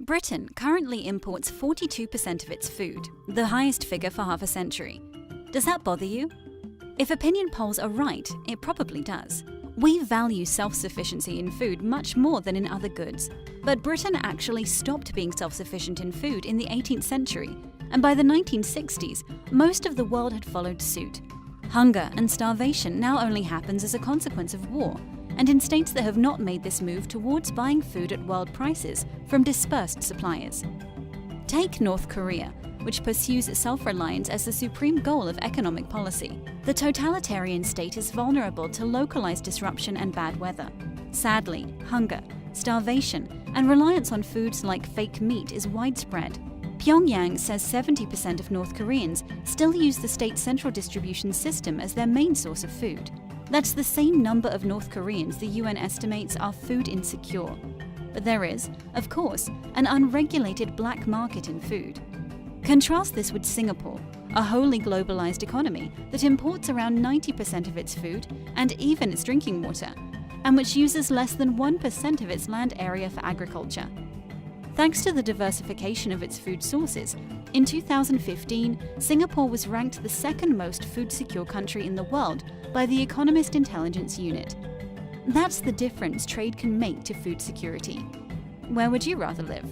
Britain currently imports 42% of its food, the highest figure for half a century. Does that bother you? If opinion polls are right, it probably does. We value self-sufficiency in food much more than in other goods. But Britain actually stopped being self-sufficient in food in the 18th century, and by the 1960s, most of the world had followed suit. Hunger and starvation now only happens as a consequence of war, and in states that have not made this move towards buying food at world prices from dispersed suppliers. Take North Korea, which pursues self-reliance as the supreme goal of economic policy. The totalitarian state is vulnerable to localized disruption and bad weather. Sadly, hunger, starvation, and reliance on foods like fake meat is widespread. Pyongyang says 70% of North Koreans still use the state's central distribution system as their main source of food. That's the same number of North Koreans the UN estimates are food insecure. But there is, of course, an unregulated black market in food. Contrast this with Singapore, a wholly globalized economy that imports around 90% of its food and even its drinking water, and which uses less than 1% of its land area for agriculture. Thanks to the diversification of its food sources, in 2015, Singapore was ranked the second most food-secure country in the world by the Economist Intelligence Unit. That's the difference trade can make to food security. Where would you rather live?